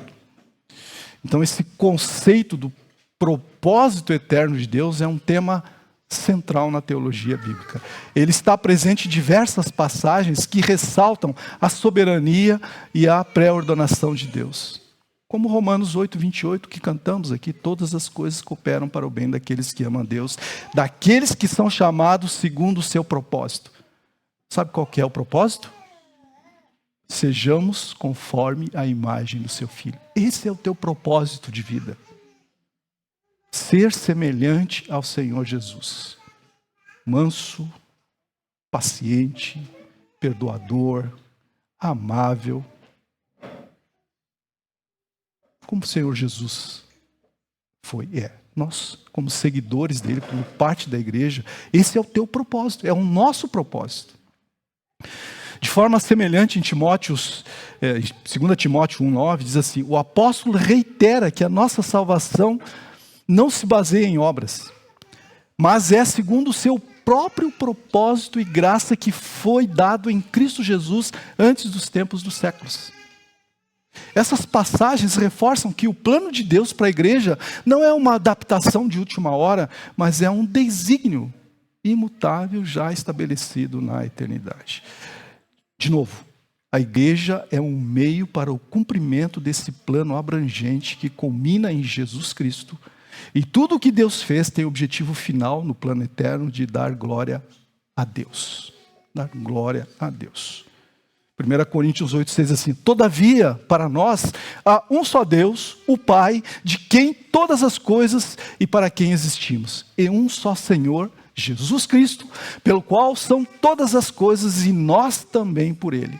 Então esse conceito do propósito eterno de Deus é um tema central na teologia bíblica. Ele está presente em diversas passagens que ressaltam a soberania e a pré-ordenação de Deus. Como Romanos 8, 28, que cantamos aqui, todas as coisas cooperam para o bem daqueles que amam a Deus, daqueles que são chamados segundo o seu propósito. Sabe qual que é o propósito? Sejamos conforme a imagem do seu Filho. Esse é o teu propósito de vida. Ser semelhante ao Senhor Jesus. Manso, paciente, perdoador, amável, como o Senhor Jesus foi, Nós, como seguidores dele, como parte da igreja, esse é o teu propósito, é o nosso propósito. De forma semelhante, em 2 Timóteo 1,9, diz assim, o apóstolo reitera que a nossa salvação não se baseia em obras, mas é segundo o seu próprio propósito e graça que foi dado em Cristo Jesus antes dos tempos dos séculos. Essas passagens reforçam que o plano de Deus para a igreja não é uma adaptação de última hora, mas é um desígnio imutável já estabelecido na eternidade. De novo, a igreja é um meio para o cumprimento desse plano abrangente que culmina em Jesus Cristo. E tudo o que Deus fez tem o objetivo final no plano eterno de dar glória a Deus. Dar glória a Deus. 1 Coríntios 8,6 diz assim: todavia, para nós, há um só Deus, o Pai, de quem todas as coisas e para quem existimos. E um só Senhor, Jesus Cristo, pelo qual são todas as coisas e nós também por Ele.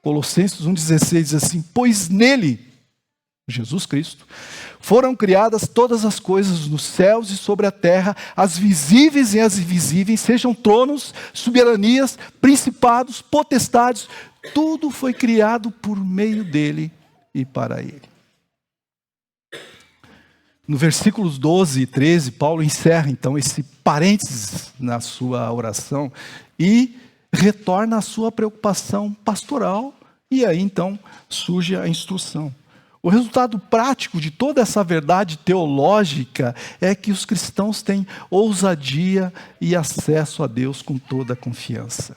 Colossenses 1,16 diz assim: pois nele, Jesus Cristo, foram criadas todas as coisas nos céus e sobre a terra, as visíveis e as invisíveis, sejam tronos, soberanias, principados, potestades, tudo foi criado por meio dele e para ele. No versículos 12 e 13, Paulo encerra então esse parênteses na sua oração e retorna à sua preocupação pastoral, e aí então surge a instrução. O resultado prático de toda essa verdade teológica é que os cristãos têm ousadia e acesso a Deus com toda a confiança.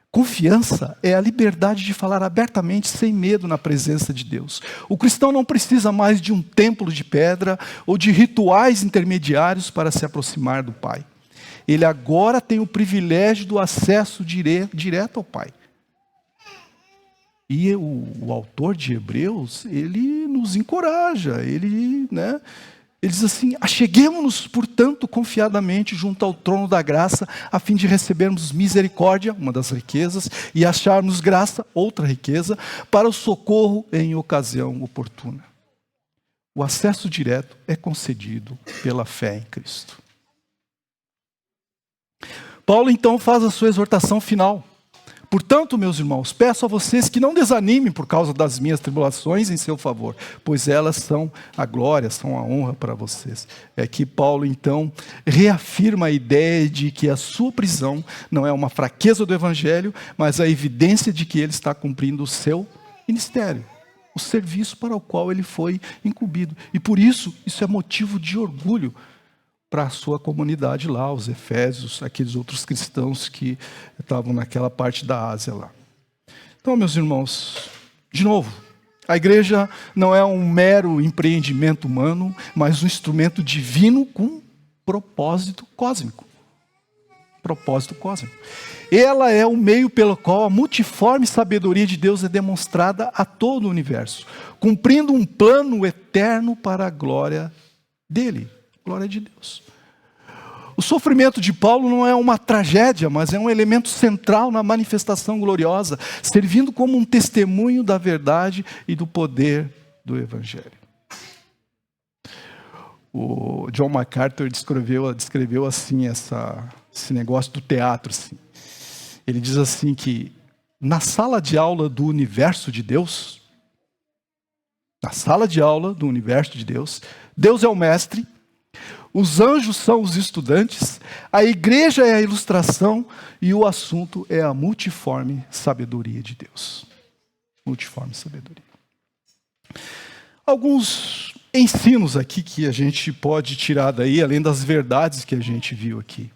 Confiança é a liberdade de falar abertamente, sem medo, na presença de Deus. O cristão não precisa mais de um templo de pedra ou de rituais intermediários para se aproximar do Pai. Ele agora tem o privilégio do acesso direto ao Pai. E o autor de Hebreus, ele nos encoraja, ele diz assim: acheguemo-nos, portanto, confiadamente junto ao trono da graça, a fim de recebermos misericórdia, uma das riquezas, e acharmos graça, outra riqueza, para o socorro em ocasião oportuna. O acesso direto é concedido pela fé em Cristo. Paulo então faz a sua exortação final. Portanto, meus irmãos, peço a vocês que não desanimem por causa das minhas tribulações em seu favor, pois elas são a glória, são a honra para vocês. É que Paulo, então, reafirma a ideia de que a sua prisão não é uma fraqueza do Evangelho, mas a evidência de que ele está cumprindo o seu ministério, o serviço para o qual ele foi incumbido. E por isso é motivo de orgulho para a sua comunidade lá, os efésios, aqueles outros cristãos que estavam naquela parte da Ásia lá. Então, meus irmãos, de novo, a igreja não é um mero empreendimento humano, mas um instrumento divino com propósito cósmico. Propósito cósmico. Ela é o meio pelo qual a multiforme sabedoria de Deus é demonstrada a todo o universo, cumprindo um plano eterno para a glória dele. Glória de Deus. O sofrimento de Paulo não é uma tragédia, mas é um elemento central na manifestação gloriosa, servindo como um testemunho da verdade e do poder do Evangelho. O John MacArthur descreveu assim esse negócio do teatro. Assim. Ele diz assim que na sala de aula do universo de Deus, Deus é o mestre, os anjos são os estudantes, a igreja é a ilustração e o assunto é a multiforme sabedoria de Deus. Multiforme sabedoria. Alguns ensinos aqui que a gente pode tirar daí, além das verdades que a gente viu aqui.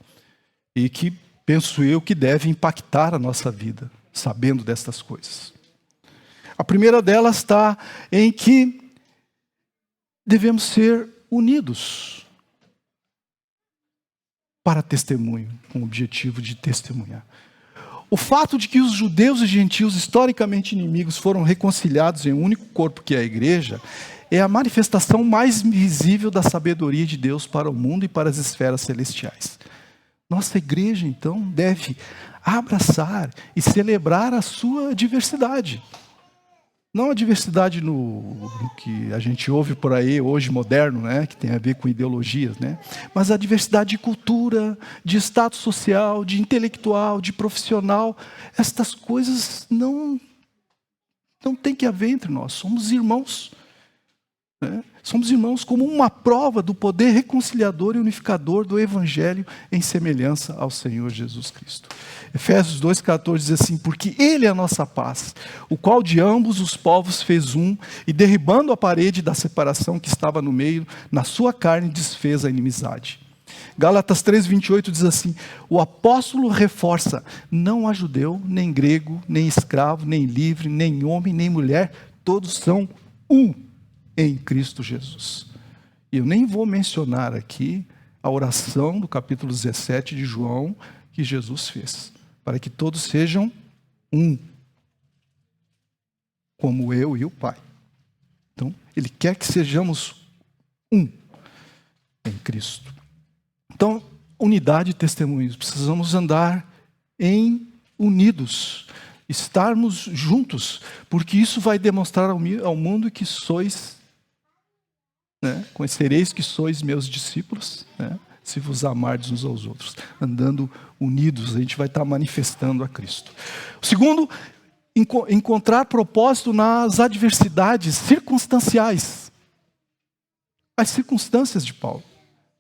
E que, penso eu, que deve impactar a nossa vida, sabendo destas coisas. A primeira delas está em que devemos ser unidos para testemunho, com o objetivo de testemunhar. O fato de que os judeus e gentios, historicamente inimigos, foram reconciliados em um único corpo, que é a igreja, é a manifestação mais visível da sabedoria de Deus para o mundo e para as esferas celestiais. Nossa igreja, então, deve abraçar e celebrar a sua diversidade. Não a diversidade no que a gente ouve por aí hoje, moderno, né, que tem a ver com ideologias, né, mas a diversidade de cultura, de status social, de intelectual, de profissional. Estas coisas não tem que haver entre nós. Somos irmãos. Somos irmãos como uma prova do poder reconciliador e unificador do Evangelho em semelhança ao Senhor Jesus Cristo. Efésios 2,14 diz assim: porque Ele é a nossa paz, o qual de ambos os povos fez um, e derribando a parede da separação que estava no meio, na sua carne desfez a inimizade. Gálatas 3,28 diz assim: o apóstolo reforça, não há judeu, nem grego, nem escravo, nem livre, nem homem, nem mulher, todos são um em Cristo Jesus. E eu nem vou mencionar aqui a oração do capítulo 17 de João que Jesus fez, para que todos sejam um, como eu e o Pai. Então, Ele quer que sejamos um em Cristo. Então, unidade e testemunhos, precisamos andar unidos, estarmos juntos, porque isso vai demonstrar ao mundo que sois, conhecereis que sois meus discípulos, se vos amardes uns aos outros. Andando unidos, a gente vai estar manifestando a Cristo. O segundo, encontrar propósito nas adversidades circunstanciais. As circunstâncias de Paulo.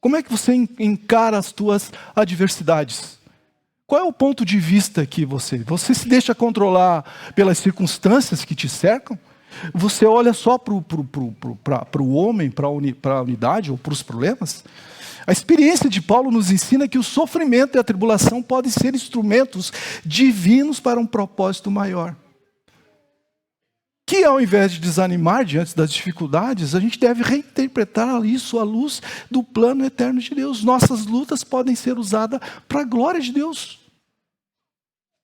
Como é que você encara as tuas adversidades? Qual é o ponto de vista que você se deixa controlar pelas circunstâncias que te cercam? Você olha só para o homem, para a unidade ou para os problemas? A experiência de Paulo nos ensina que o sofrimento e a tribulação podem ser instrumentos divinos para um propósito maior. Que ao invés de desanimar diante das dificuldades, a gente deve reinterpretar isso à luz do plano eterno de Deus. Nossas lutas podem ser usadas para a glória de Deus.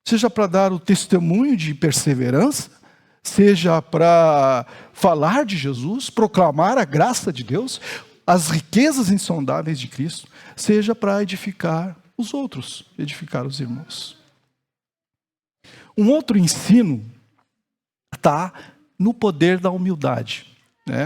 Seja para dar o testemunho de perseverança, seja para falar de Jesus, proclamar a graça de Deus, as riquezas insondáveis de Cristo, seja para edificar os outros, edificar os irmãos. Um outro ensino está no poder da humildade,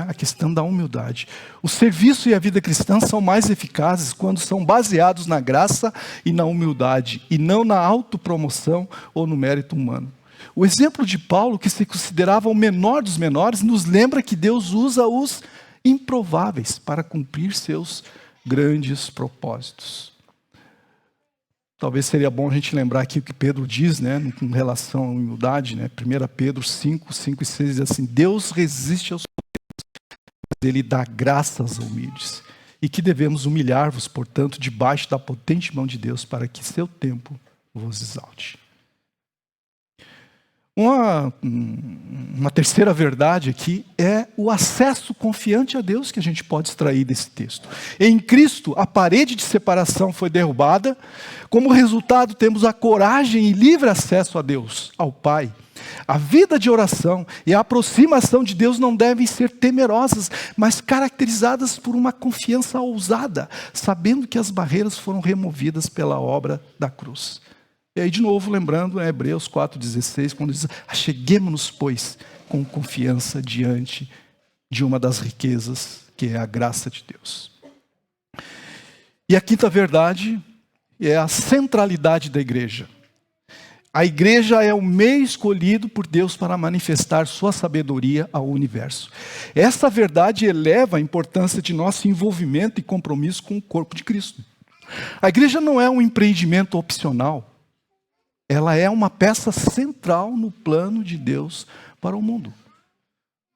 a questão da humildade. O serviço e a vida cristã são mais eficazes quando são baseados na graça e na humildade, e não na autopromoção ou no mérito humano. O exemplo de Paulo, que se considerava o menor dos menores, nos lembra que Deus usa os improváveis para cumprir seus grandes propósitos. Talvez seria bom a gente lembrar aqui o que Pedro diz, com relação à humildade, 1 Pedro 5, 5 e 6 diz assim: Deus resiste aos humildes, mas Ele dá graça aos humildes, e que devemos humilhar-vos, portanto, debaixo da potente mão de Deus, para que seu tempo vos exalte. Uma terceira verdade aqui é o acesso confiante a Deus que a gente pode extrair desse texto. Em Cristo, a parede de separação foi derrubada. Como resultado, temos a coragem e livre acesso a Deus, ao Pai. A vida de oração e a aproximação de Deus não devem ser temerosas, mas caracterizadas por uma confiança ousada, sabendo que as barreiras foram removidas pela obra da cruz. E aí, de novo, lembrando Hebreus 4,16, quando diz: acheguemo-nos, pois, com confiança diante de uma das riquezas, que é a graça de Deus. E a quinta verdade é a centralidade da igreja. A igreja é o meio escolhido por Deus para manifestar sua sabedoria ao universo. Essa verdade eleva a importância de nosso envolvimento e compromisso com o corpo de Cristo. A igreja não é um empreendimento opcional. Ela é uma peça central no plano de Deus para o mundo.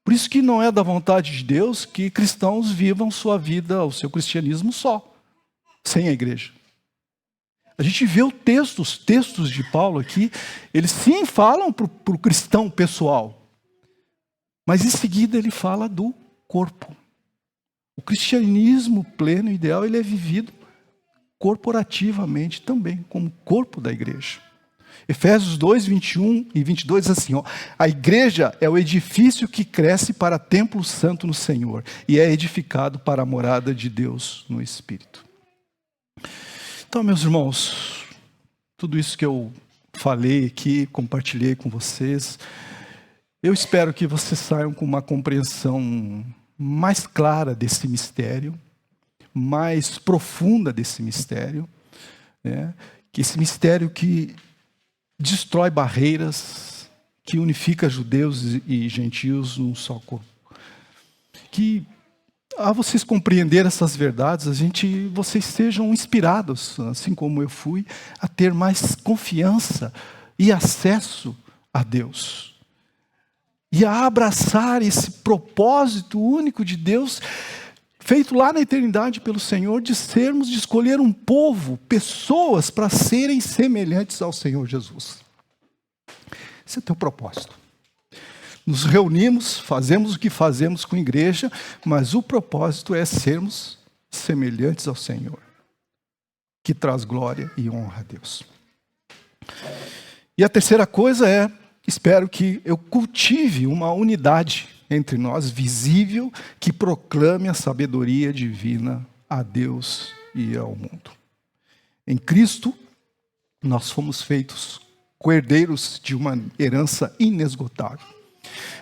Por isso que não é da vontade de Deus que cristãos vivam sua vida, o seu cristianismo só, sem a igreja. A gente vê os textos de Paulo aqui, eles sim falam para o cristão pessoal, mas em seguida ele fala do corpo. O cristianismo pleno, ideal, ele é vivido corporativamente também, como corpo da igreja. Efésios 2, 21 e 22 diz assim: a igreja é o edifício que cresce para templo santo no Senhor e é edificado para a morada de Deus no Espírito. Então, meus irmãos, tudo isso que eu falei aqui, compartilhei com vocês, eu espero que vocês saiam com uma compreensão mais clara desse mistério, mais profunda desse mistério, que esse mistério que destrói barreiras, que unifica judeus e gentios num só corpo. Que a vocês compreender essas verdades, vocês sejam inspirados, assim como eu fui, a ter mais confiança e acesso a Deus. E a abraçar esse propósito único de Deus, feito lá na eternidade pelo Senhor, de escolher um povo, pessoas para serem semelhantes ao Senhor Jesus. Esse é o teu propósito. Nos reunimos, fazemos o que fazemos com a igreja, mas o propósito é sermos semelhantes ao Senhor, que traz glória e honra a Deus. E a terceira coisa é, espero que eu cultive uma unidade entre nós, visível, que proclame a sabedoria divina a Deus e ao mundo. Em Cristo, nós fomos feitos co-herdeiros de uma herança inesgotável.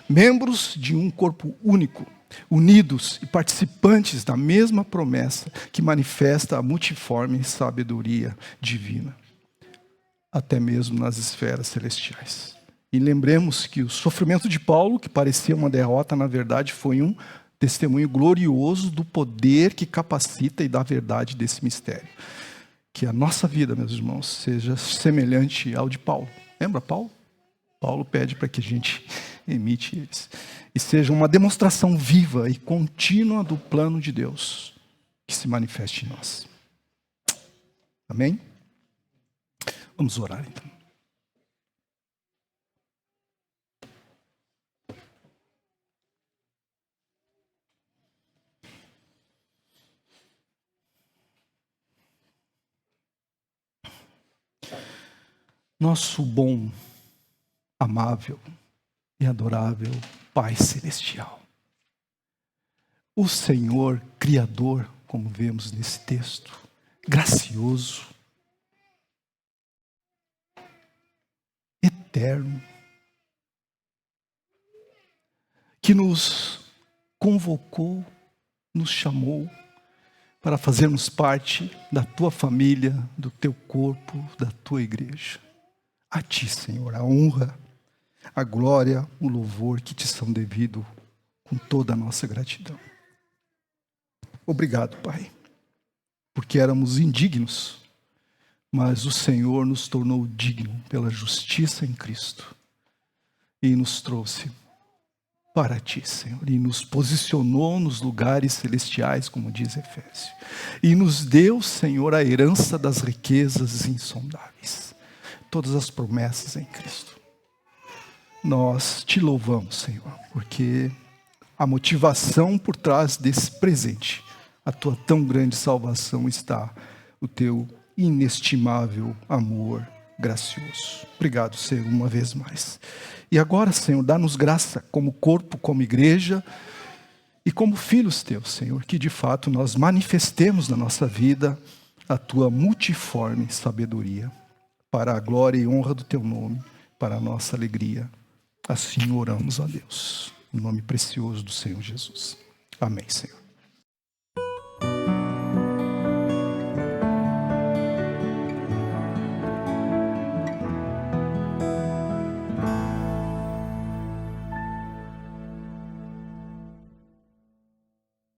Membros de um corpo único, unidos e participantes da mesma promessa que manifesta a multiforme sabedoria divina, até mesmo nas esferas celestiais. E lembremos que o sofrimento de Paulo, que parecia uma derrota, na verdade foi um testemunho glorioso do poder que capacita e da verdade desse mistério. Que a nossa vida, meus irmãos, seja semelhante ao de Paulo. Lembra Paulo? Paulo pede para que a gente imite eles. E seja uma demonstração viva e contínua do plano de Deus que se manifeste em nós. Amém? Vamos orar então. Nosso bom, amável e adorável Pai Celestial. O Senhor Criador, como vemos nesse texto, gracioso, eterno, que nos convocou, nos chamou para fazermos parte da tua família, do teu corpo, da tua igreja. A ti, Senhor, a honra, a glória, o louvor que te são devido com toda a nossa gratidão. Obrigado, Pai, porque éramos indignos, mas o Senhor nos tornou digno pela justiça em Cristo e nos trouxe para ti, Senhor, e nos posicionou nos lugares celestiais, como diz Efésios, e nos deu, Senhor, a herança das riquezas insondáveis, todas as promessas em Cristo. Nós te louvamos, Senhor, porque a motivação por trás desse presente, a tua tão grande salvação, está o teu inestimável amor gracioso. Obrigado, Senhor, uma vez mais. E agora, Senhor, dá-nos graça como corpo, como igreja e como filhos teus, Senhor, que de fato nós manifestemos na nossa vida a tua multiforme sabedoria, para a glória e honra do teu nome, para a nossa alegria. Assim oramos a Deus, no nome precioso do Senhor Jesus. Amém, Senhor.